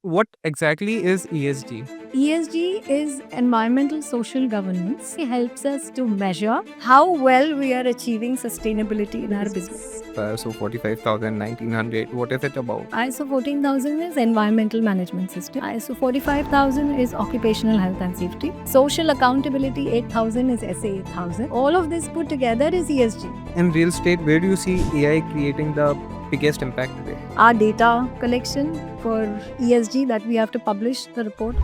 What exactly is ESG? ESG is environmental social governance. It helps us to measure how well we are achieving sustainability in our business. So 45,000, 1900, what is it about? ISO 14000 is environmental management system. ISO 45000 is occupational health and safety. Social accountability 8000 is SA 8000. All of this put together is ESG. In real estate, where do you see AI creating the biggest impact today? Our data collection for ESG that we have to publish the report,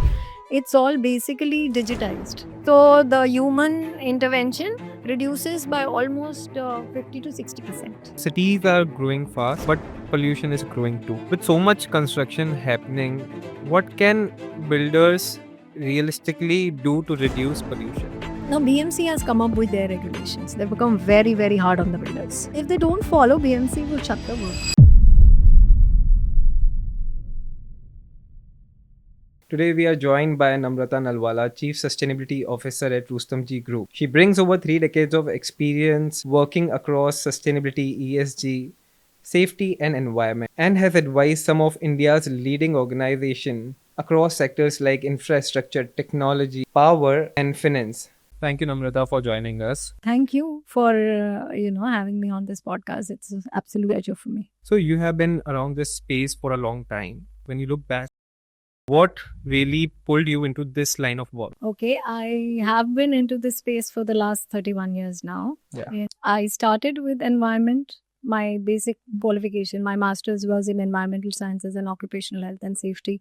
it's all basically digitized. So the human intervention reduces by almost 50 to 60%. Cities are growing fast, but pollution is growing too. With so much construction happening, what can builders realistically do to reduce pollution? Now BMC has come up with their regulations. They've become very, very hard on the builders. If they don't follow, BMC will shut the work. Today we are joined by Namrata Nalwala, Chief Sustainability Officer at Rustomjee Group. She brings over 3 decades of experience working across sustainability, ESG, safety and environment, and has advised some of India's leading organizations across sectors like infrastructure, technology, power and finance. Thank you, Namrata, for joining us. Thank you for having me on this podcast. It's an absolute pleasure for me. So you have been around this space for a long time. When you look back, what really pulled you into this line of work? Okay, I have been into this space for the last 31 years now. Yeah. I started with environment. My basic qualification, my master's was in environmental sciences and occupational health and safety.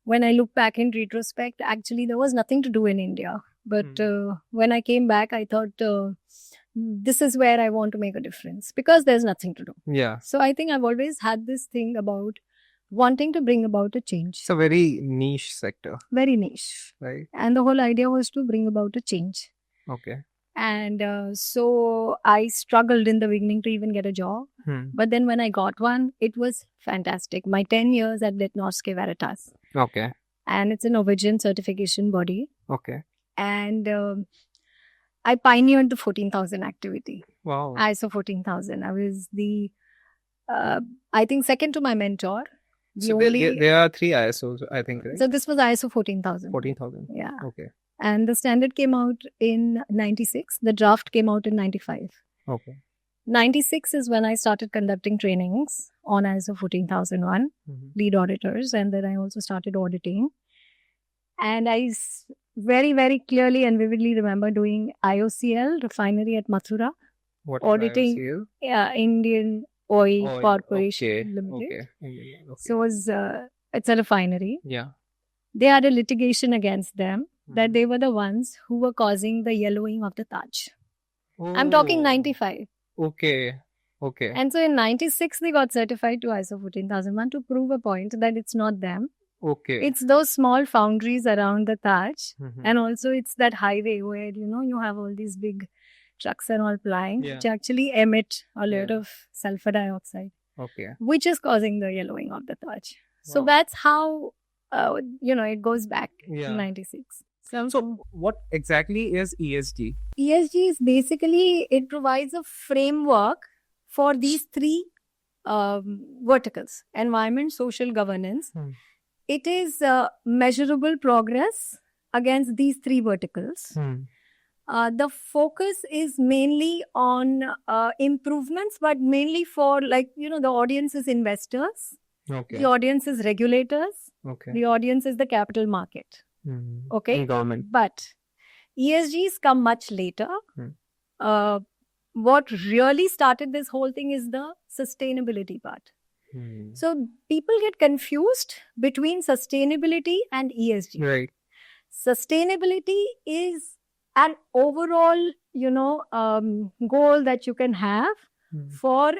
When I look back in retrospect, actually there was nothing to do in India. But when I came back, I thought this is where I want to make a difference because there's nothing to do. Yeah. So I think I've always had this thing about wanting to bring about a change. It's a very niche sector, Very niche. right? And the whole idea was to bring about a change. Okay. And so I struggled in the beginning to even get a job. But then when I got one, it was fantastic. My 10 years at Norske Veritas. Okay. And it's a Norwegian certification body. Okay. And I pioneered the 14,000 activity. Wow. ISO 14,000. I was the, I think, second to my mentor. So there are 3 ISOs, I think, right? So this was ISO 14,000. 14,000. Yeah. Okay. And the standard came out in 96. The draft came out in 95. Okay. 96 is when I started conducting trainings on ISO 14001, lead auditors, and then I also started auditing. And I very, very clearly and vividly remember doing IOCL refinery at Mathura. What auditing? IOCL? Yeah, Indian Oil Corporation Limited. Okay. So it's a refinery. Yeah. They had a litigation against them that they were the ones who were causing the yellowing of the Taj. I'm talking 95. Okay. Okay. And so in 96, they got certified to ISO 14001 to prove a point that it's not them. Okay. It's those small foundries around the Taj. And also it's that highway where, you have all these big trucks and all plying, which actually emit a lot of sulfur dioxide. Okay. Which is causing the yellowing of the Taj. So that's how, it goes back to 96. So what exactly is ESG? ESG is basically, it provides a framework for these 3 verticals: environment, social, governance. It is measurable progress against these 3 verticals. The focus is mainly on improvements, but mainly for the audience is investors. Okay. The audience is regulators. Okay. The audience is the capital market. Okay. And government. But ESGs come much later. What really started this whole thing is the sustainability part. So people get confused between sustainability and ESG. Right. Sustainability is an overall, goal that you can have for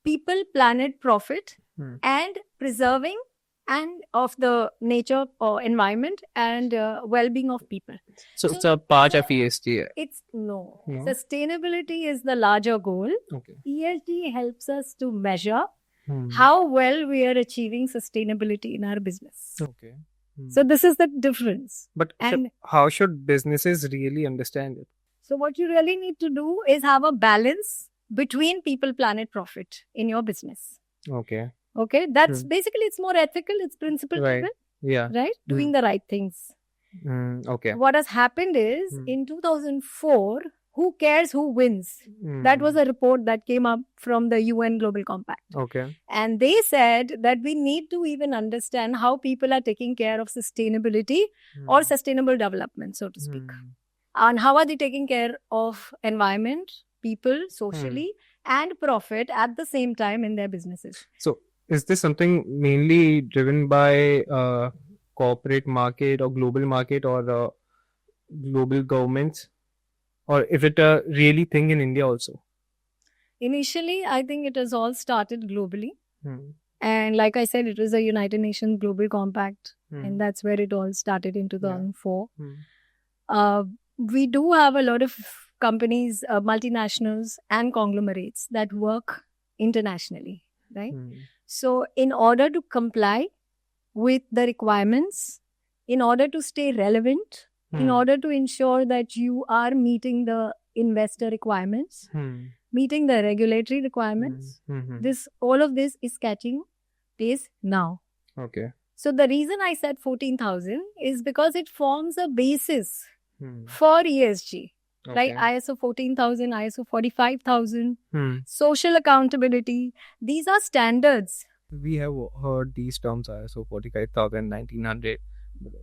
people, planet, profit, and preserving and of the nature or environment and well-being of people. So it's a part of ESG. It's no. Sustainability is the larger goal. Okay. ESG helps us to measure how well we are achieving sustainability in our business. Okay. So this is the difference. But how should businesses really understand it? So what you really need to do is have a balance between people, planet, profit in your business. Okay. Okay, that's basically, it's more ethical, it's principle Right. driven, Yeah. right? Doing the right things. Okay. What has happened is in 2004, who cares who wins? That was a report that came up from the UN Global Compact. Okay. And they said that we need to even understand how people are taking care of sustainability or sustainable development, so to speak. And how are they taking care of environment, people, socially, and profit at the same time in their businesses. So, is this something mainly driven by corporate market or global market or global governments? Or is it a really thing in India also? Initially, I think it has all started globally. And like I said, it was a United Nations Global Compact. And that's where it all started in 2004. We do have a lot of companies, multinationals and conglomerates that work internationally, right? So in order to comply with the requirements, in order to stay relevant, in order to ensure that you are meeting the investor requirements, meeting the regulatory requirements, all of this is catching pace now. Okay. So the reason I said 14,000 is because it forms a basis for ESG. Like ISO 14,000, ISO 45,000, social accountability. These are standards. We have heard these terms ISO 45,000, 1900.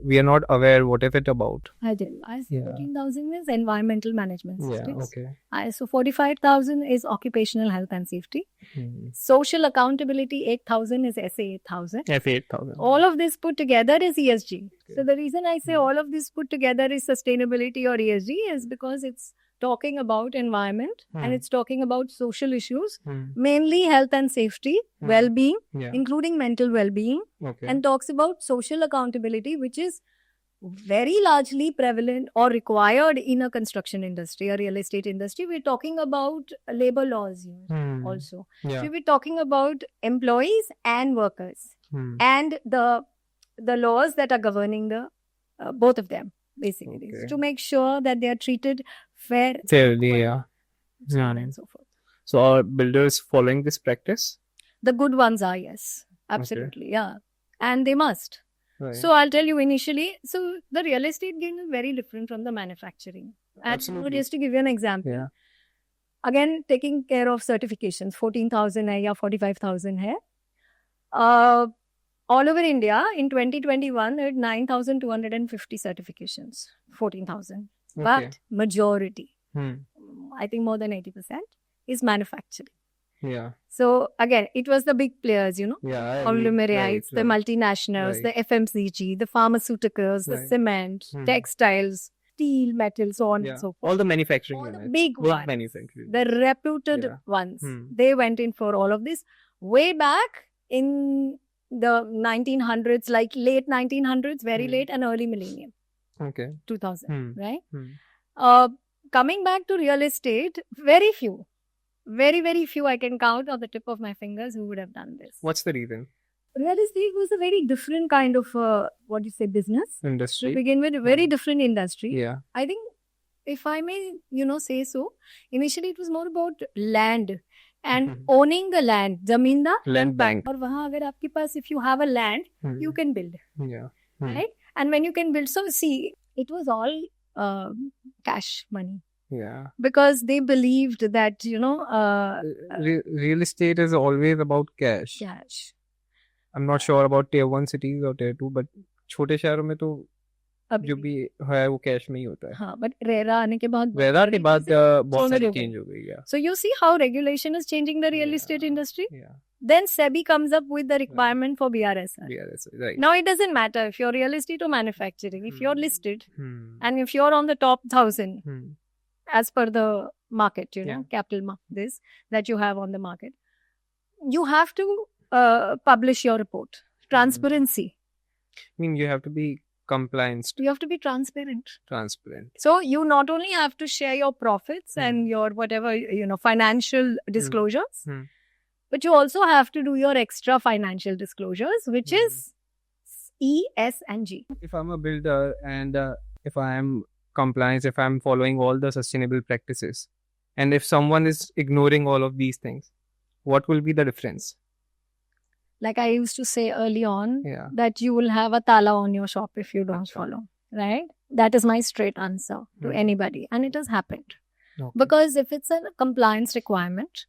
We are not aware what is it about. I did. ISO 14,000 is environmental management systems. Okay. ISO 45,000 is occupational health and safety. Social accountability 8,000 is SA 8,000. SA 8,000. All of this put together is ESG. So the reason I say all of this put together is sustainability or ESG is because it's talking about environment and it's talking about social issues, mainly health and safety, well-being, including mental well-being, and talks about social accountability, which is very largely prevalent or required in a construction industry or real estate industry. We're talking about labor laws here also. So we're talking about employees and workers and the laws that are governing the both of them, basically, to make sure that they are treated fairly, so on and so forth. So are builders following this practice? The good ones are, yes, absolutely, yeah, and they must. Right. So I'll tell you initially, so the real estate game is very different from the manufacturing. Absolutely. Just to give you an example, again, taking care of certifications, 14,000 hai ya 45,000 hai. All over India, in 2021, there are 9,250 certifications, 14,000. But majority, I think more than 80%, is manufacturing. So again, it was the big players, conglomerates, the multinationals, the FMCG, the pharmaceuticals, the cement, textiles, steel, metal, so on and so forth. All the manufacturing all units. The big ones, the reputed ones, they went in for all of this way back in the 1900s, like late 1900s, very late, and early millennium. 2000, right? Coming back to real estate, very few, very few I can count on the tip of my fingers who would have done this. What's the reason? Real estate was a very different kind of, business. Industry. To begin with, a very different industry. Yeah. I think, if I may, say so, initially it was more about land and owning the land. Zamindar. Land bank. Or wahan agar aapke paas, if you have a land, you can build. Right? And when you can build, so see, it was all cash money. Because they believed that, real estate is always about cash. I'm not sure about tier 1 cities or tier 2, but छोटे शहरों में तो जो भी है वो cash में ही होता है. हाँ, but RERA आने के बाद बहुत सारी change हो गई. So you see how regulation is changing the real estate industry. Then SEBI comes up with the requirement for BRSR. Right. Now it doesn't matter if you're real estate or manufacturing. If you're listed and if you're on the top 1,000 as per the market, capital this that you have on the market, you have to publish your report. Transparency. I mean, you have to be compliant. You have to be transparent. So you not only have to share your profits and your whatever, financial disclosures, but you also have to do your extra financial disclosures, which is E, S, and G. If I'm a builder and if I am compliant, if I'm following all the sustainable practices, and if someone is ignoring all of these things, what will be the difference? like I used to say early on, Yeah. that you will have a tala on your shop if you don't Acha. follow, right? That is my straight answer to Hmm. anybody. And it has happened. Okay. Because if it's a compliance requirement,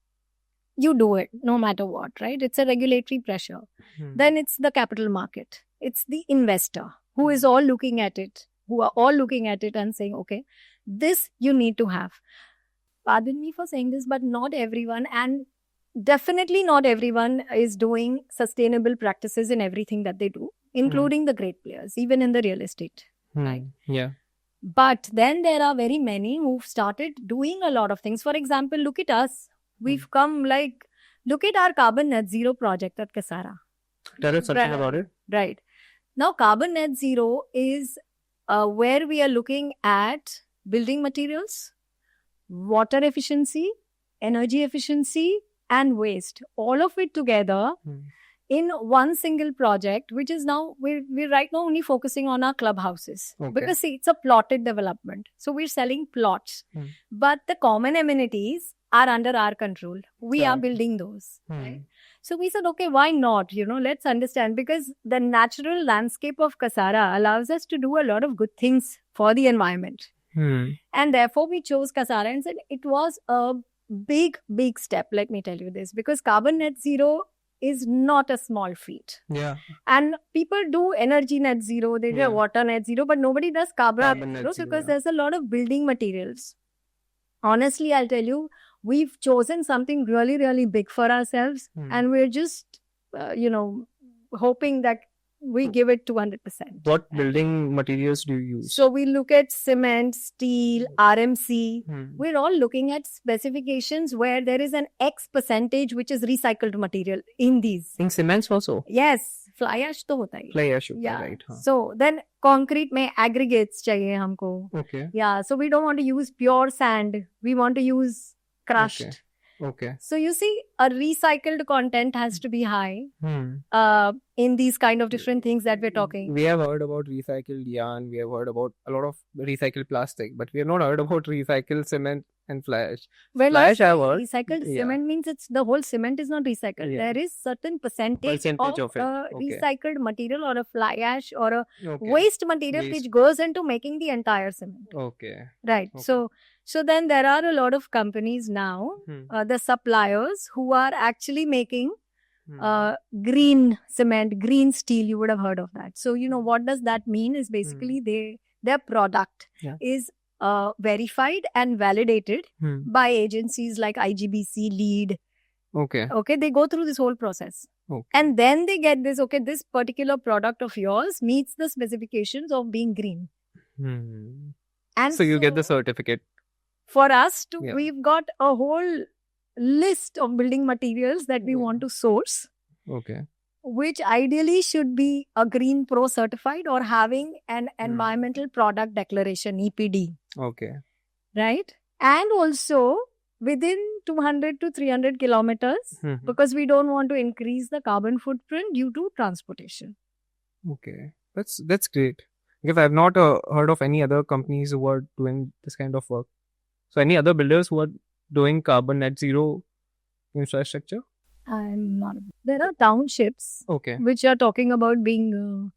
you do it no matter what, right? It's a regulatory pressure. Hmm. Then it's the capital market. It's the investor who is all looking at it, who are all looking at it and saying, okay, this you need to have. Pardon me for saying this, but not everyone, and definitely not everyone is doing sustainable practices in everything that they do, including the great players, even in the real estate. Hmm. Yeah. But then there are very many who've started doing a lot of things. For example, look at us. We've come like, look at our carbon net zero project at Kasara. Tell us something about it. Right. Now, carbon net zero is where we are looking at building materials, water efficiency, energy efficiency, and waste. All of it together in one single project, which is now, we're right now only focusing on our clubhouses. Okay. Because see, it's a plotted development. So we're selling plots. But the common amenities are under our control. We are building those. Right? So we said, okay, why not? Let's understand, because the natural landscape of Kasara allows us to do a lot of good things for the environment. And therefore we chose Kasara and said it was a big, big step. Let me tell you this, because carbon net zero is not a small feat. Yeah. And people do energy net zero, they do water net zero, but nobody does carbon net zero because there's a lot of building materials. Honestly, I'll tell you, we've chosen something really, really big for ourselves, and we're just, hoping that we give it 200%. What building materials do you use? So we look at cement, steel, RMC. We're all looking at specifications where there is an X percentage which is recycled material in these. In cements also? Yes, fly ash to hota hai. Fly ash, Yeah. right. So then concrete mein aggregates chahiye humko. Okay. Yeah, so we don't want to use pure sand. We want to use crushed. Okay. So you see, a recycled content has to be high in these kind of different things that we're talking. We have heard about recycled yarn. We have heard about a lot of recycled plastic, but we have not heard about recycled cement and fly ash. Well, Fly ash I have heard. recycled Yeah. cement means it's the whole cement is not recycled. Yeah. There is certain percentage of of it. Okay. recycled material or a fly ash or a Okay. waste material Waste. which goes into making the entire cement. Okay. Right. Okay. So then there are a lot of companies now, the suppliers who are actually making green cement, green steel. You would have heard of that. So, what does that mean is basically their product is verified and validated by agencies like IGBC, LEED. Okay. Okay, they go through this whole process. Okay. And then they get this, okay, this particular product of yours meets the specifications of being green. And So you get the certificate. For us, Yeah. we've got a whole list of building materials that we want to source, Okay. which ideally should be a Green Pro certified or having an environmental product declaration, EPD, Okay. right? And also within 200 to 300 kilometers, because we don't want to increase the carbon footprint due to transportation. Okay. That's great. Because I've not heard of any other companies who are doing this kind of work. So any other builders who are doing carbon net zero infrastructure? I'm not. There are townships Okay. which are talking about being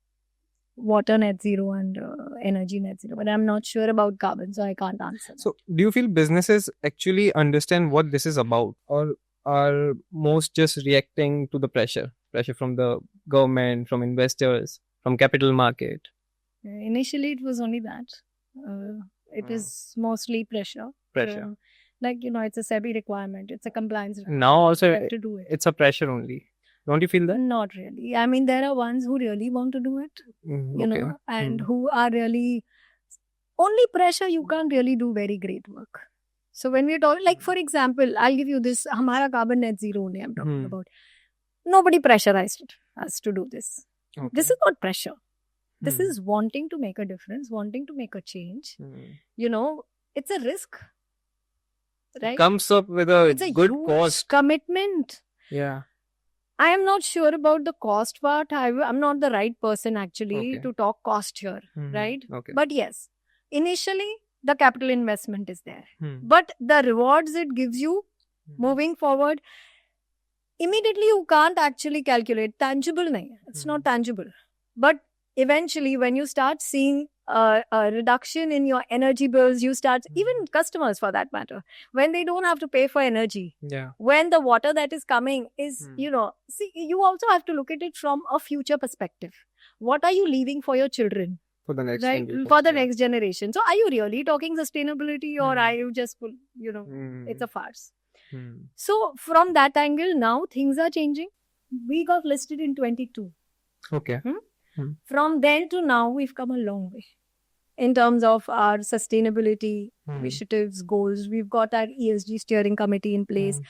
water net zero and energy net zero, but I'm not sure about carbon, so I can't answer that. So do you feel businesses actually understand what this is about, or are most just reacting to the pressure from the government, from investors, from capital market? Initially, it was only that. It is mostly pressure. It's a SEBI requirement. It's a compliance requirement. Now also You have to do it. it's a pressure only. Don't you feel that? Not really. I mean, there are ones who really want to do it, and who are really only pressure. You can't really do very great work. So when we're talking, like for example, I'll give you this. Hamara carbon net zero only I'm talking about. Nobody pressurized us to do this. Okay. This is not pressure. This is wanting to make a difference, wanting to make a change. It's a risk. Right? Comes up with a It's a good huge cost. commitment. Yeah. I am not sure about the cost part. I'm not the right person actually to talk cost here, right? Okay. But yes, initially the capital investment is there. But the rewards it gives you moving forward, immediately you can't actually calculate. Tangible nahi hai. It's not tangible. But eventually, when you start seeing a reduction in your energy bills, you start, even customers for that matter, when they don't have to pay for energy, Yeah. when the water that is coming is, see, you also have to look at it from a future perspective. What are you leaving for your children? For the next Right, generation. for the Yeah. next generation. So, are you really talking sustainability, or are you just, it's a farce? So, from that angle, now things are changing. We got listed in 22. Okay. From then to now, we've come a long way in terms of our sustainability initiatives, goals. We've got our ESG steering committee in place.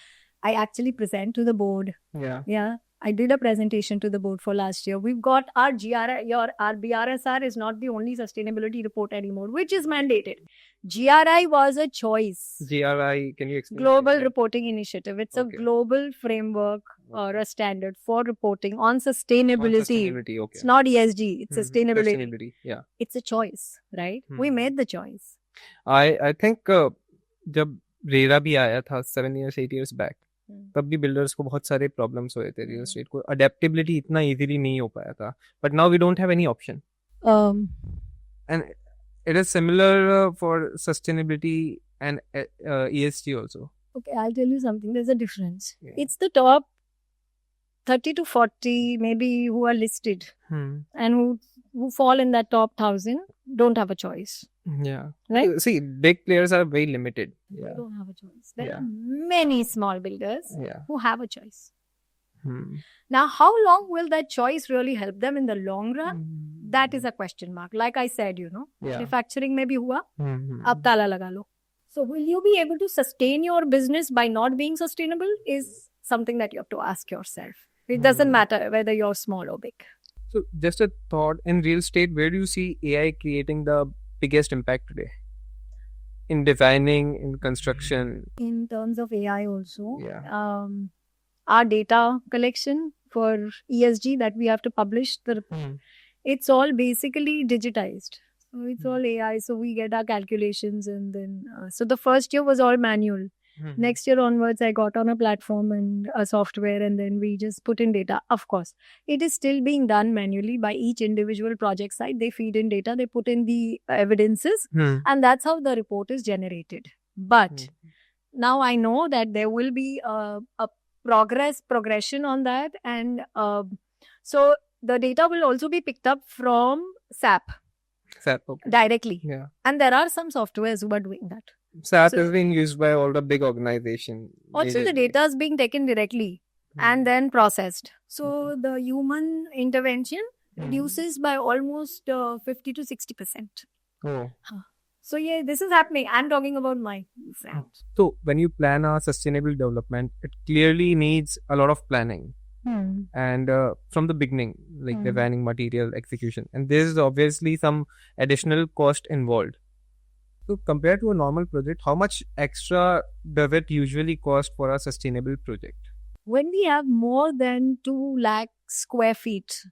I actually present to the board. Yeah. I did a presentation to the board for last year. We've got our our BRSR is not the only sustainability report anymore, which is mandated. GRI was a choice. GRI, can you explain? Global Reporting Initiative. It's a global framework or a standard for reporting on sustainability. Okay. It's not ESG, it's sustainability. Yeah. It's a choice, right? We made the choice. I think जब RERA भी आया था 7 years 8 years back, तब भी builders को बहुत सारे problems हुए थे रियल एस्टेट को अडेप्टेबिलिटी इतना इजीली नहीं हो पाया था but now we don't have any option and it is similar for sustainability and ESG also. Okay, I'll tell you something. There's a difference. It's the top 30 to 40 maybe who are listed and who fall in that top 1,000 don't have a choice. Yeah. Right? See, big players are very limited. They don't have a choice. There are many small builders who have a choice. Now, how long will that choice really help them in the long run? That is a question mark. Like I said, manufacturing mein bhi hua, ab tala laga lo. So, will you be able to sustain your business by not being sustainable is something that you have to ask yourself. It doesn't matter whether you're small or big. So, just a thought, in real estate, where do you see AI creating the biggest impact today? In designing, in construction? In terms of AI also. Our data collection for ESG that we have to publish, it's all basically digitized. So it's all AI. So we get our calculations and then... so the first year was all manual. Next year onwards, I got on a platform and a software and then we just put in data. Of course, it is still being done manually by each individual project site. They feed in data, they put in the evidences and that's how the report is generated. But now I know that there will be a progression on that and so the data will also be picked up from SAP. Directly. And there are some softwares who are doing that. SAP is being used by all the big organizations. Also, the data is being taken directly and then processed. So, the human intervention reduces by almost 50 to 60%. Oh. So, yeah, this is happening. I'm talking about my friend. So, when you plan a sustainable development, it clearly needs a lot of planning. And from the beginning, like designing material, execution. And there is obviously some additional cost involved. So compared to a normal project, how much extra does it usually cost for a sustainable project? When we have more than 2 lakh square feet,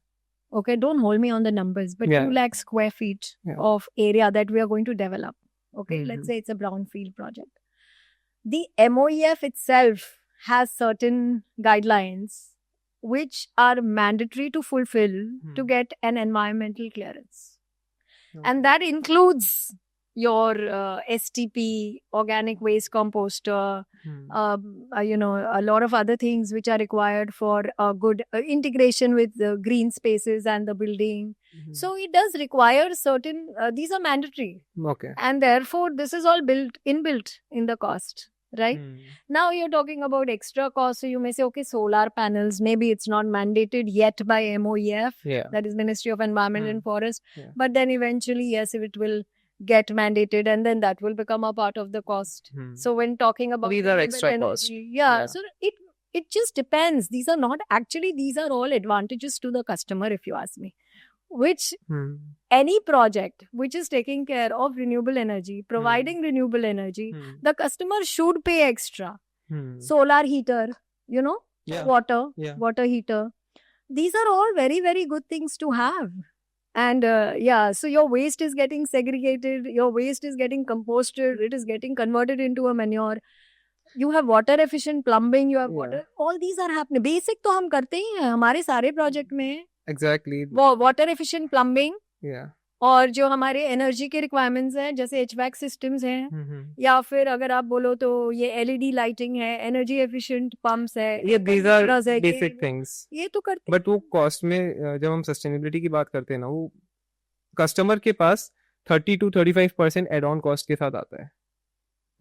okay, don't hold me on the numbers, but 2 lakh square feet of area that we are going to develop. Okay, let's say it's a brownfield project. The MOEF itself has certain guidelines which are mandatory to fulfill to get an environmental clearance. And that includes your STP, organic waste composter, a lot of other things which are required for good integration with the green spaces and the building. So it does require certain, these are mandatory. Okay. And therefore, this is all inbuilt in the cost. Right? Now you're talking about extra costs. So you may say, okay, solar panels, maybe it's not mandated yet by MOEF, that is Ministry of Environment and Forest. But then eventually, yes, if it will get mandated and then that will become a part of the cost. So when talking about... These are extra costs. So it just depends. These are not... Actually, these are all advantages to the customer, if you ask me. Which any project which is taking care of renewable energy, providing renewable energy, the customer should pay extra. Solar heater, water heater. These are all very, very good things to have. And so your waste is getting segregated, your waste is getting composted, it is getting converted into a manure. You have water efficient plumbing, you have Yeah. water, all these are happening. Basic तो हम करते ही हैं हमारे सारे project में. Exactly. वो water efficient plumbing Yeah. और जो हमारे एनर्जी के रिक्वायरमेंट्स हैं जैसे एचवैक सिस्टम्स हैं या फिर अगर आप बोलो तो ये एलईडी लाइटिंग है, एनर्जी एफिशिएंट पंप्स है, Yeah, these are compressors है, basic things. ये तो करते बट वो कॉस्ट में जब हम सस्टेनेबिलिटी की बात करते हैं ना, वो कस्टमर के पास 30 to 35% एड ऑन कॉस्ट के साथ आता है.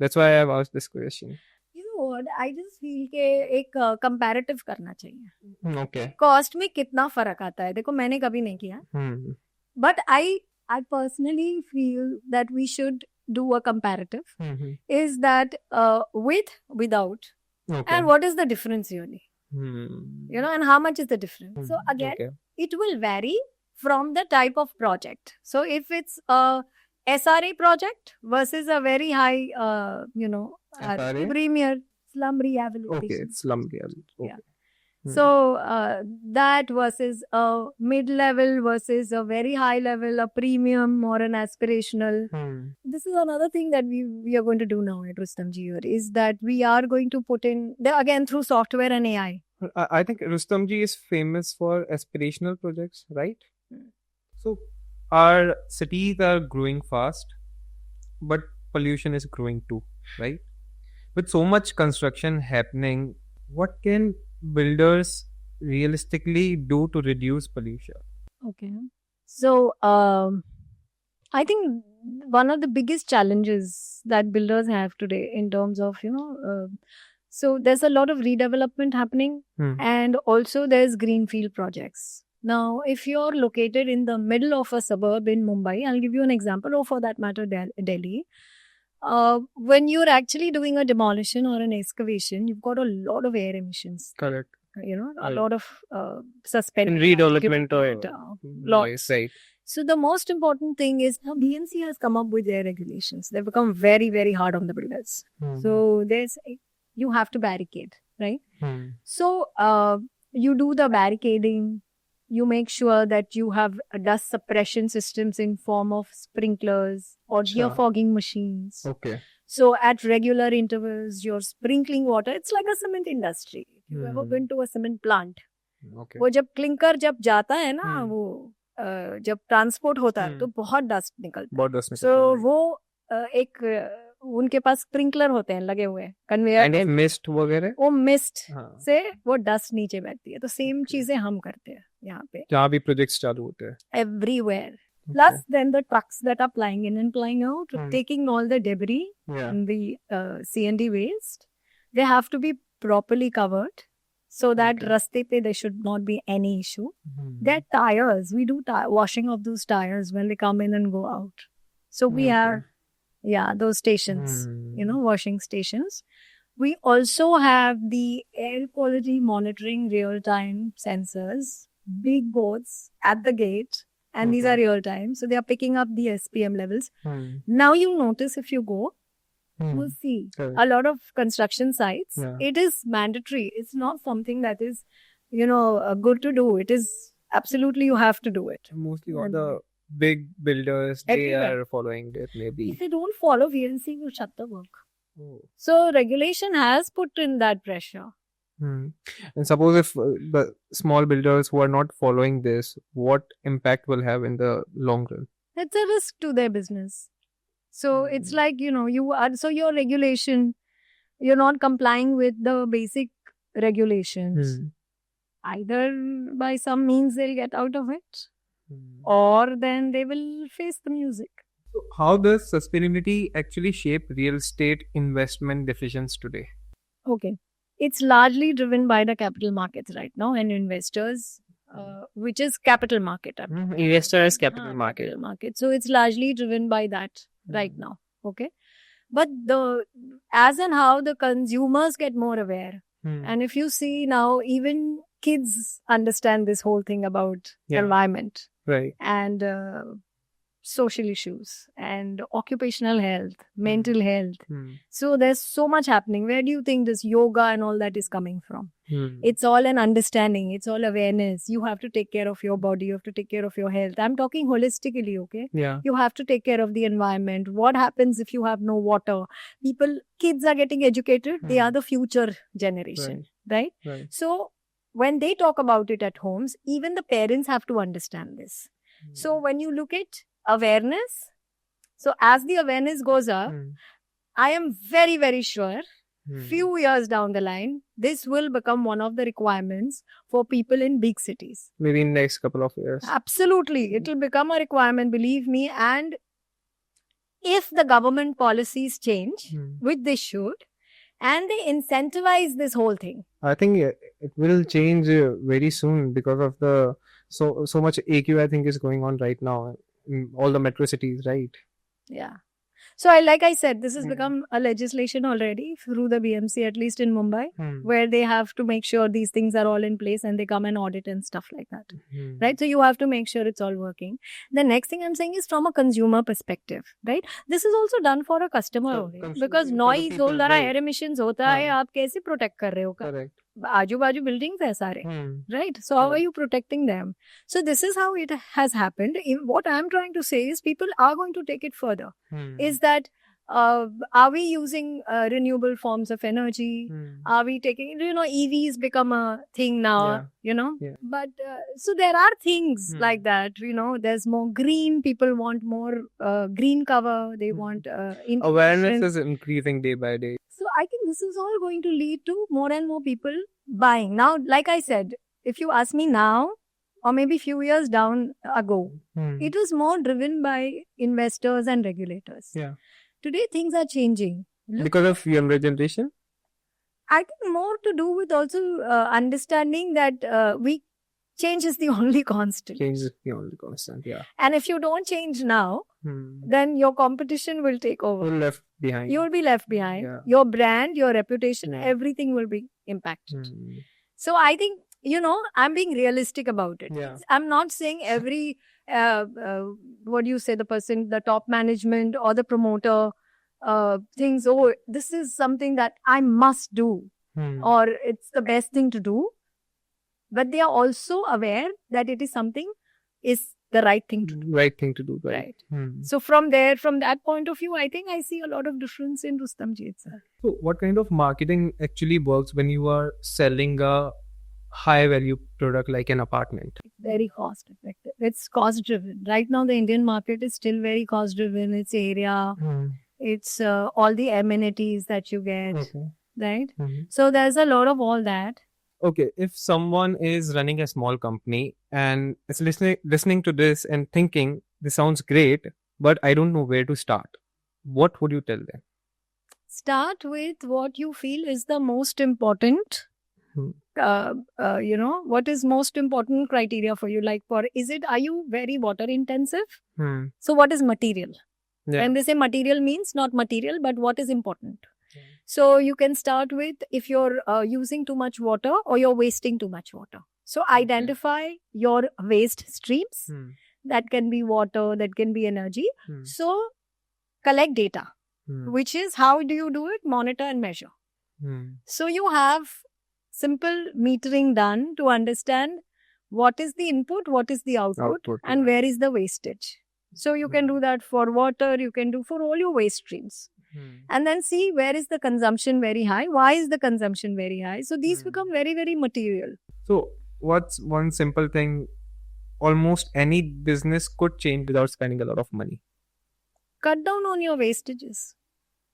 That's why I have asked this question. You know what, I just feel के एक कंपैरेटिव करना चाहिए. ओके. कॉस्ट में कितना फर्क आता है, देखो मैंने कभी नहीं किया, but I personally feel that we should do a comparative. Is that with, without, Okay. and what is the difference really? You know, and how much is the difference? So again, Okay. it will vary from the type of project. So if it's a SRA project versus a very high, SRA? premier slum rehabilitation. Okay, slum rehabilitation. Okay. Yeah. So that versus a mid-level versus a very high level, a premium or an aspirational. This is another thing that we are going to do now at Rustomjee here, is that we are going to put in, again through software and AI. I think Rustomjee is famous for aspirational projects, right? So our cities are growing fast, but pollution is growing too, right? With so much construction happening, what can builders realistically do to reduce pollution? Okay. So, I think one of the biggest challenges that builders have today in terms of, so there's a lot of redevelopment happening and also there's greenfield projects. Now, if you're located in the middle of a suburb in Mumbai, I'll give you an example, or for that matter, Delhi. When you're actually doing a demolition or an excavation, you've got a lot of air emissions. Correct. You know, a Right. lot of suspended In redevelopment or lots. Right. So the most important thing is now BNC has come up with their regulations. They've become very, very hard on the builders. So you have to barricade, right? So you do the barricading. You make sure that you have dust suppression systems in form of sprinklers or Sure. geofogging machines. Okay. So at regular intervals, you're sprinkling water. It's like a cement industry. If you've ever been to a cement plant, Okay. वो जब clinker जब जाता है ना, वो जब transport होता है तो बहुत डस्ट निकलता बहुत दस है. सो वो एक उनके पास स्प्रिंकलर होते हैं लगे हुए कन्वेयर, एंड मिस्ट वगैरह, वो मिस्ट हाँ, से वो डस्ट नीचे बैठती है. तो सेम चीजें हम करते हैं यहाँ पे जहाँ भी प्रोजेक्ट्स चालू होते हैं. everywhere. Plus, then the trucks that are plying in and plying out, taking all the debris Yeah. and the C&D waste, they have to be properly covered so that raste pe there should not be any issue. Their tires, we do washing of those tires when they come in and go out. So we have, those stations, washing stations. We also have the air quality monitoring real-time sensors, big boards at the gate. And these are real time. So they are picking up the SPM levels. Now you notice if you go, you'll see a lot of construction sites. Yeah. It is mandatory. It's not something that is, good to do. It is absolutely you have to do it. Mostly all the big builders, they Everywhere. are following it maybe. If they don't follow VNC, will shut the work. Oh. So regulation has put in that pressure. And suppose if the small builders who are not following this, what impact will have in the long run? It's a risk to their business. So it's like, your regulation, you're not complying with the basic regulations. Either by some means they'll get out of it, or then they will face the music. So how does sustainability actually shape real estate investment decisions today? Okay. It's largely driven by the capital markets right now and investors, which is capital market. Investors, capital market. So it's largely driven by that right now. Okay. But as and how the consumers get more aware. And if you see now, even kids understand this whole thing about environment. Right. And social issues and occupational health, mental health. So there's so much happening. Where do you think this yoga and all that is coming from? It's all an understanding. It's all awareness. You have to take care of your body. You have to take care of your health. I'm talking holistically, okay? Yeah. You have to take care of the environment. What happens if you have no water? Kids are getting educated. They are the future generation, right? So when they talk about it at homes, even the parents have to understand this. So when you look at awareness, so as the awareness goes up, I am very, very sure few years down the line, this will become one of the requirements for people in big cities. Maybe in next couple of years. Absolutely. It will become a requirement, believe me. And if the government policies change, which they should, and they incentivize this whole thing. I think it will change very soon because of the so much AQ I think is going on right now in all the metro cities, right? Yeah. So like I said, this has become a legislation already through the BMC, at least in Mumbai, where they have to make sure these things are all in place and they come and audit and stuff like that. Right? So you have to make sure it's all working. The next thing I'm saying is from a consumer perspective, right? This is also done for a customer only. Because noise, all the air emissions hota hai, aap kaise protect kar rahe ho? Correct. Aaju-baaju buildings hai sare, right? So how are you protecting them? So this is how it has happened. What I'm trying to say is people are going to take it further. Is that are we using renewable forms of energy? Are we taking, EVs become a thing now, But so there are things like that, there's more green. People want more green cover. They want awareness is increasing day by day. So I think this is all going to lead to more and more people buying. Now, like I said, if you ask me now, or maybe few years down ago, it was more driven by investors and regulators. Yeah. Today, things are changing. Because of younger generation? I think more to do with also understanding that change is the only constant. Change is the only constant, yeah. And if you don't change now, then your competition will take over. You'll be left behind. Yeah. Your brand, your reputation, everything will be impacted. So I think, I'm being realistic about it. Yeah. I'm not saying every, the top management or the promoter thinks, this is something that I must do or it's the best thing to do. But they are also aware that it is something is the right thing to do. Right thing to do, right. So from that point of view, I think I see a lot of difference in Rustom ji itself. So what kind of marketing actually works when you are selling a high value product like an apartment? Very cost effective. It's cost driven. Right now, the Indian market is still very cost driven. It's area. It's all the amenities that you get. Okay. Right? So there's a lot of all that. Okay, if someone is running a small company and is listening to this and thinking, this sounds great, but I don't know where to start, what would you tell them? Start with what you feel is the most important. What is most important criteria for you? Are you very water intensive? So what is material? Yeah. When they say material means not material, but what is important? So you can start with if you're using too much water or you're wasting too much water. So identify your waste streams. That can be water, that can be energy. So collect data, which is how do you do it? Monitor and measure. So you have simple metering done to understand what is the input, what is the output and where is the wastage. So you can do that for water, you can do for all your waste streams. And then see where is the consumption very high, why is the consumption very high. So these become very, very material. So what's one simple thing almost any business could change without spending a lot of money? Cut down on your wastages.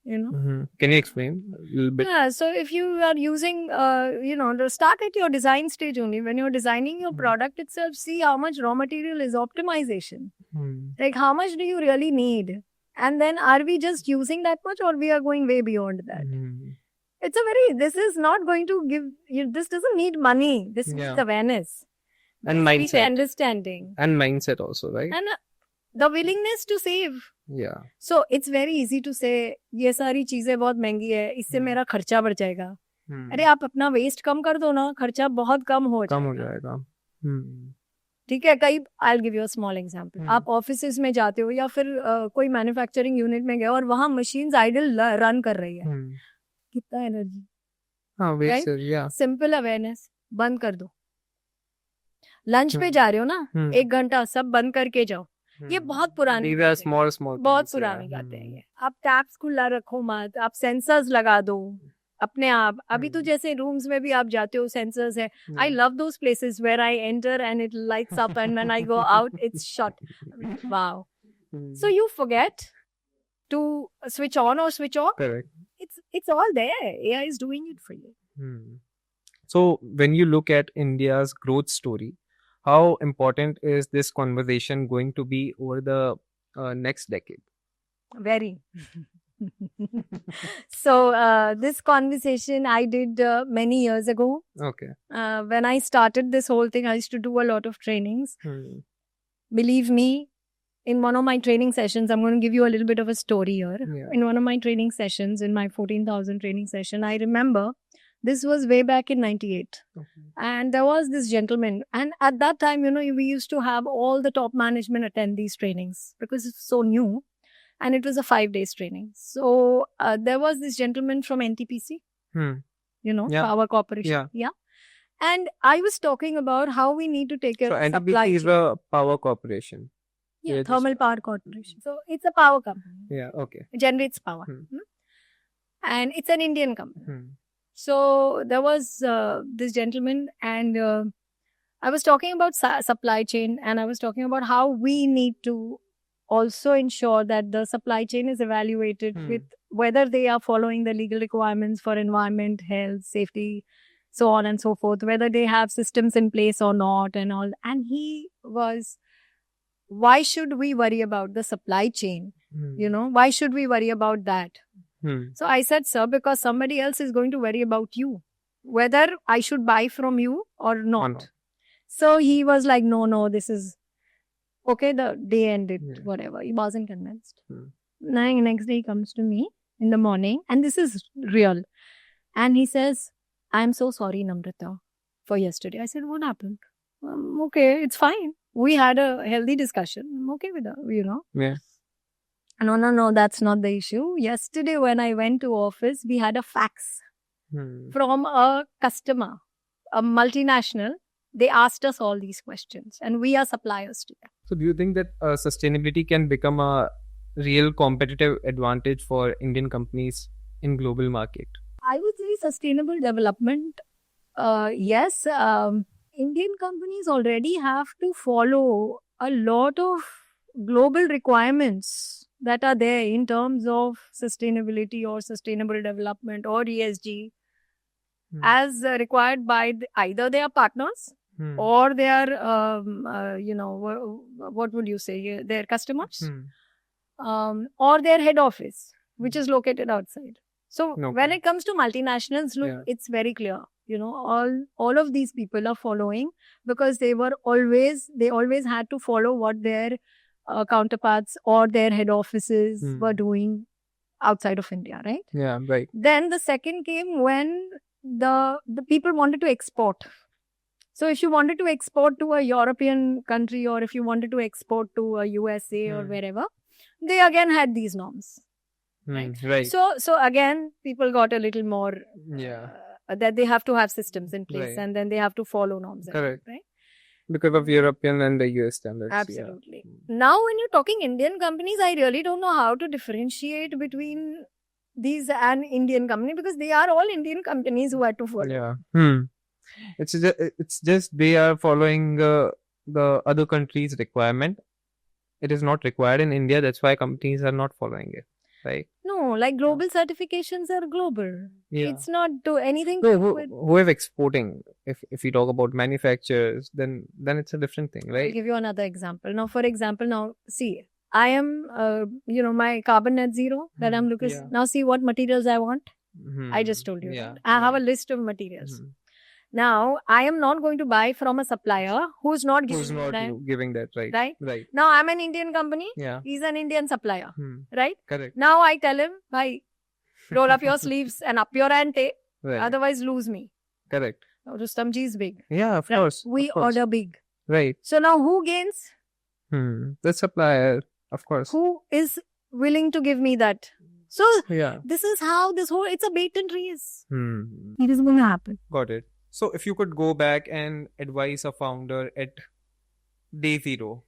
Can you explain a little bit? Yeah, so if you are using, start at your design stage only. When you're designing your product itself, see how much raw material is optimization. Like how much do you really need? And then are we just using that much or we are going way beyond that? This is not going to give you, this doesn't need money. This needs awareness. And mindset. Understanding. And mindset also, right? And the willingness to save. Yeah. So it's very easy to say, ये सारी चीजें बहुत महंगी है, इससे मेरा खर्चा बढ़ जाएगा. अरे आप अपना वेस्ट कम कर दो ना, खर्चा बहुत कम हो जाएगा. ठीक है, I'll give you a small example. आप ऑफिसेस में जाते हो या फिर कोई मैन्युफैक्चरिंग यूनिट में गए और वहां मशीन्स आइडल रन कर रही है. कितना energy Right? Yeah. Simple awareness बंद कर दो. लंच पे हम्म. जा रहे हो ना, हम्म. 1 घंटा सब बंद करके जाओ. ये बहुत पुरानी These are बातें हैं. small बहुत things, पुरानी yeah. बातें हैं ये. आप टैप्स खुला रखो मत, आप सेंसर्स लगा दो अपने आप. अभी तो जैसे रूम्स में भी आप जाते हो सेंसर्स है. I love those places where I enter and it lights up and when I go out it's shut. Wow. So you forget to switch on or switch off. Correct. It's all there. AI is doing it for you. So when you look at India's growth story, how important is this conversation going to be over the next decade? Very. So this conversation I did many years ago. Okay. When I started this whole thing, I used to do a lot of trainings. Believe me, in one of my training sessions, I'm going to give you a little bit of a story here. Yeah. In one of my training sessions, in my 14,000 training session, I remember this was way back in 98. Okay. And there was this gentleman. And at that time, you know, we used to have all the top management attend these trainings because it's so new. And it was a 5 days training. So there was this gentleman from NTPC, you know, Yeah. Power Corporation. Yeah. And I was talking about how we need to take care So of supply NTPC is chain. a power corporation. Yeah, Yeah, Thermal Power Corporation. So it's a power company. Yeah. Okay. It generates power. And it's an Indian company. So there was this gentleman and I was talking about supply chain and I was talking about how we need to also ensure that the supply chain is evaluated with whether they are following the legal requirements for environment, health, safety, so on and so forth, whether they have systems in place or not and all. And he was, why should we worry about the supply chain? You know, why should we worry about that? So I said, sir, because somebody else is going to worry about you, whether I should buy from you or not. So he was like, no, this is okay. The day ended, whatever. He wasn't convinced. Next day he comes to me in the morning and this is real. And he says, I'm so sorry, Namrata, for yesterday. I said, what happened? Okay, it's fine. We had a healthy discussion. I'm okay with that, you know. Yeah. No, that's not the issue. Yesterday when I went to office, we had a fax from a customer, a multinational. They asked us all these questions and we are suppliers to them. So do you think that sustainability can become a real competitive advantage for Indian companies in global market? I would say sustainable development, yes. Indian companies already have to follow a lot of global requirements that are there in terms of sustainability or sustainable development or ESG as required by either their partners or their, you know, what would you say, their customers or their head office, which is located outside. So when it comes to multinationals, look, it's very clear. You know, all of these people are following because they always had to follow what their counterparts or their head offices were doing outside of India, right? Yeah, right. Then the second came when the people wanted to export. So if you wanted to export to a European country or if you wanted to export to a USA or wherever, they again had these norms. Right. So again, people got a little more that they have to have systems in place and then they have to follow norms. Correct. Right? Because of European and the US standards. Absolutely. Yeah. Now, when you're talking Indian companies, I really don't know how to differentiate between these and Indian company because they are all Indian companies who had to follow. Yeah. It's just they are following the other country's requirement. It is not required in India. That's why companies are not following it. Right? No, like global certifications are global. Yeah. It's not to anything. No, who have exporting? If we talk about manufacturers, then it's a different thing, right? I'll give you another example. Now, for example, see, I am, you know, my carbon net zero that I'm looking. Now, see what materials I want. I just told you. Yeah. I have a list of materials. Now, I am not going to buy from a supplier who's not giving that, right? Right. Now, I'm an Indian company. Yeah. He's an Indian supplier. Right? Correct. Now, I tell him, bhai, roll up your sleeves and up your ante. Right. Otherwise, lose me. Correct. Now, Rustomji is big. Yeah, of course. We order big. Right. So, now who gains? The supplier, of course. Who is willing to give me that So Yeah. this is how it's a bait and race. Hmm. It is going to happen. Got it. So if you could go back and advise a founder at day zero,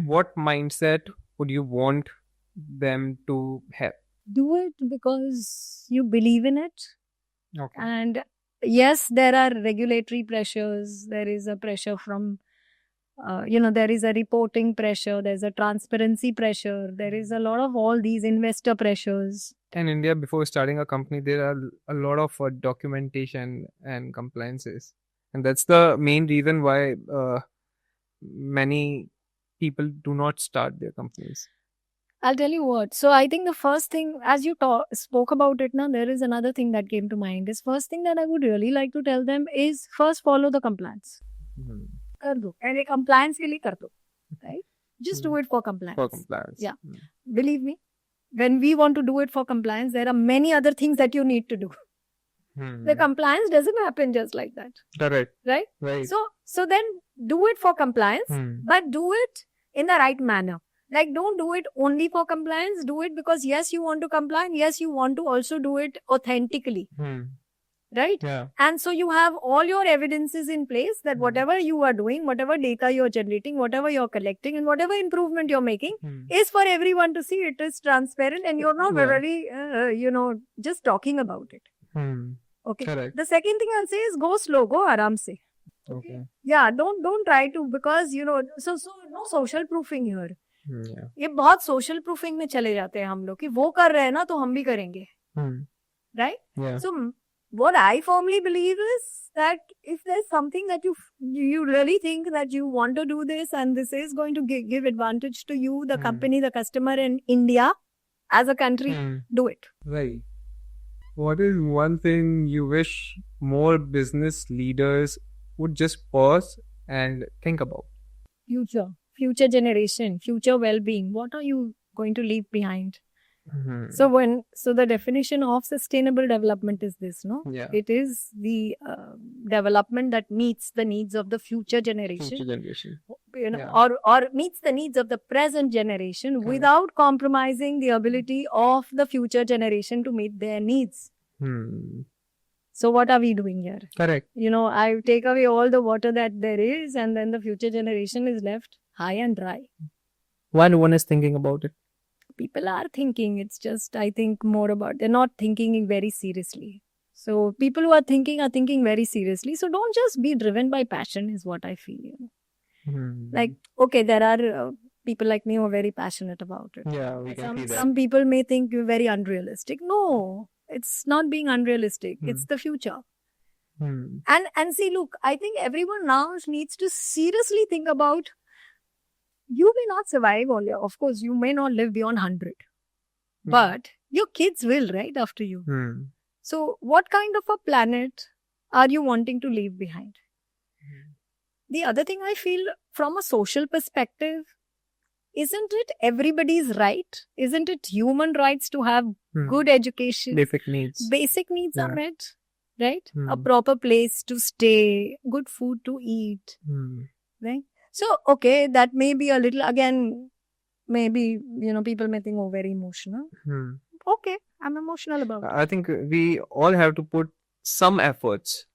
what mindset would you want them to have? Do it because you believe in it. Okay. And yes, there are regulatory pressures. There is a pressure from, there is a reporting pressure. There's a transparency pressure. There is a lot of all these investor pressures. In India, before starting a company, there are a lot of documentation and compliances. And that's the main reason why many people do not start their companies. I'll tell you what. So I think the first thing, as you spoke about it now, there is another thing that came to mind. Is first thing that I would really like to tell them is first follow the compliance. Kar do. And compliance ke liye kar do. Right? Just do it for compliance. For compliance. Yeah. Believe me, when we want to do it for compliance, there are many other things that you need to do. The compliance doesn't happen just like that. Correct. Right? Right. So then do it for compliance, but do it in the right manner. Like, don't do it only for compliance. Do it because, yes, you want to comply. And yes, you want to also do it authentically. Right? Yeah. And so you have all your evidences in place that whatever you are doing, whatever data you're generating, whatever you're collecting, and whatever improvement you're making is for everyone to see. It is transparent and you're not very, just talking about it. Okay. Correct. The second thing I'll say is go slow, go aram se. Okay. Yeah, don't try to, because, so no social proofing here. Yeah. ये बहुत social proofing में चले जाते हैं हम लोग कि वो कर रहे हैं ना तो हम भी करेंगे. Right? Yeah. So what I firmly believe is that if there's something that you really think that you want to do this and this is going to give advantage to you, the company, the customer, and India as a country, do it. Right. What is one thing you wish more business leaders would just pause and think about? Future generation, future well-being. What are you going to leave behind? So the definition of sustainable development is this, no? Yeah. It is the development that meets the needs of the future generation. Future generation. Or meets the needs of the present generation without compromising the ability of the future generation to meet their needs. So what are we doing here? Correct. I take away all the water that there is, and then the future generation is left high and dry. Why no one is thinking about it? People are thinking. It's just, I think, more about, they're not thinking very seriously. So people who are thinking very seriously. So don't just be driven by passion is what I feel. Like, okay, there are people like me who are very passionate about it. Yeah, we can see that. Some people may think you're very unrealistic. No, it's not being unrealistic. It's the future. And see, look, I think everyone now needs to seriously think about, you may not survive all your, of course, you may not live beyond 100. But your kids will, right, after you. So what kind of a planet are you wanting to leave behind? The other thing I feel from a social perspective, isn't it everybody's right? Isn't it human rights to have good education? Basic needs are met, right? A proper place to stay, good food to eat, right? So, okay, that may be a little, again, maybe, people may think, oh, very emotional. Okay, I'm emotional about it. I think we all have to put some efforts.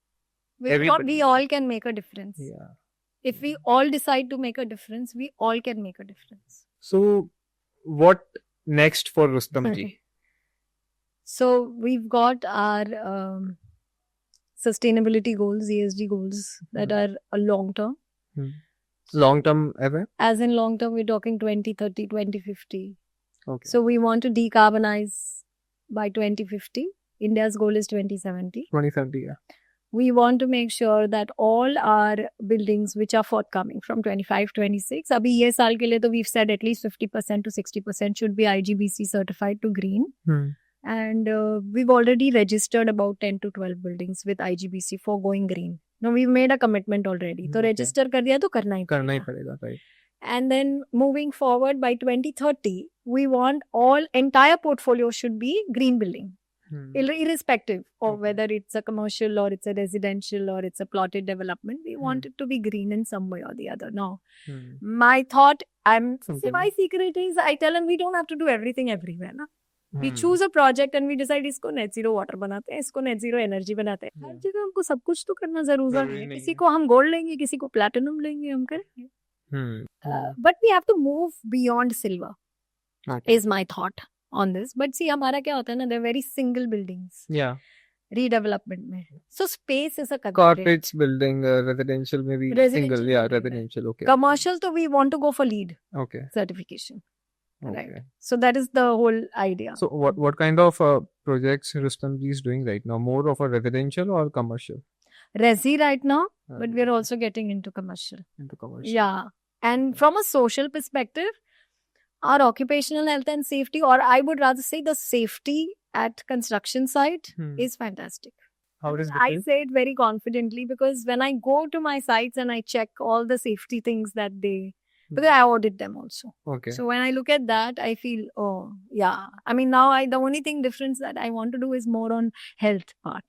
We all can make a difference. Yeah. If we all decide to make a difference, we all can make a difference. So, what next for Rustam ji? So, we've got our sustainability goals, ESG goals that are a long term. Long term ever? As in long term, we're talking 2030, 2050. Okay. So, we want to decarbonize by 2050. India's goal is 2070. 2070, yeah. We want to make sure that all our buildings which are forthcoming from 25, 26, abhi ye saal ke liye to we've said at least 50% to 60% should be IGBC certified to green. And we've already registered about 10 to 12 buildings with IGBC for going green. No, we've made a commitment already. So register kar diya to karna hi padega. Right. And then moving forward by 2030, we want entire portfolio should be green building. Irrespective of whether it's a commercial or it's a residential or it's a plotted development, we want it to be green in some way or the other. Now, my thought, my secret is, I tell them we don't have to do everything everywhere. Na? We choose a project and we decide इसको net zero water बनाते हैं, इसको net zero energy बनाते हैं. हर जगह हमको सब कुछ तो करना जरूरी है. किसी को हम gold लेंगे, किसी को platinum लेंगे, हम करेंगे. But we have to move beyond silver. Is my thought on this. But see, हमारा क्या होता है ना, they're very single buildings. Yeah. Redevelopment में. So space is a constraint. Corporate building, residential maybe Residential single. Yeah, building. residential. Okay. Commercial, so we want to go for LEED Okay. certification. Okay. Right. So that is the whole idea. So what kind of projects Rustom ji is doing right now? More of a residential or commercial? Resi right now, but we are also getting into commercial. Into commercial. Yeah. And from a social perspective, our occupational health and safety, or I would rather say the safety at construction site is fantastic. How is I say it very confidently because when I go to my sites and I check all the safety things that they, because I audit them also. Okay. So when I look at that, I feel, oh, yeah. I mean, now the only thing difference that I want to do is more on health part,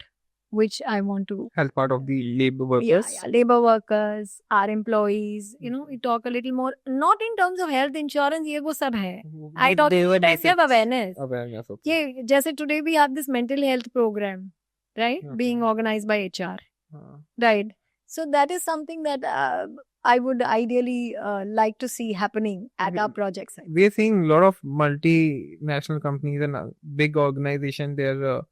which I want to. Health part of the labor workers? Yeah. Labor workers, our employees, you know, we talk a little more, not in terms of health insurance, ye wo sab hai. I talk in terms of awareness. Awareness, okay. Yeah, just today we have this mental health program, right? Okay. Being organized by HR, right? So that is something that I would ideally like to see happening at our project site. We are seeing a lot of multinational companies and big organizations, they're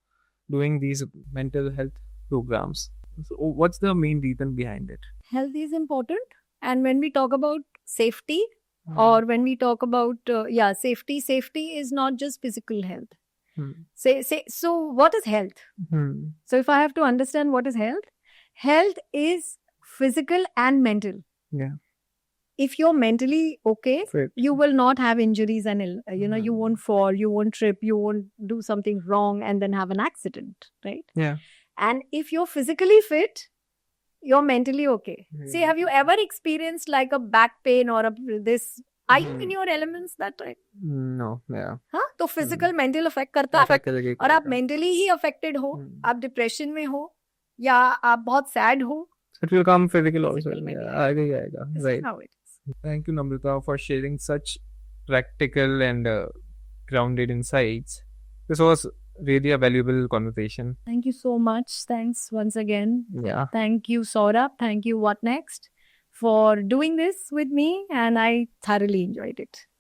doing these mental health programs. So what's the main reason behind it? Health is important. And when we talk about safety, or when we talk about, safety is not just physical health. So what is health? So if I have to understand what is health is physical and mental. Yeah. If you're mentally okay, Fit. you will not have injuries and you won't fall, you won't trip, you won't do something wrong and then have an accident, right? Yeah. And if you're physically fit, you're mentally okay. See, have you ever experienced like a back pain or this? Are you in your elements that time? No, yeah. हाँ, तो physical mental affect करता है और आप mentally ही affected हो, आप depression में हो या आप बहुत sad हो. It will come physical also. Physical maybe. Aega. This Right. is how it is. Thank you, Namrata, for sharing such practical and grounded insights. This was really a valuable conversation. Thank you so much. Thanks once again. Yeah. Thank you, Saurabh. Thank you, What Next, for doing this with me. And I thoroughly enjoyed it.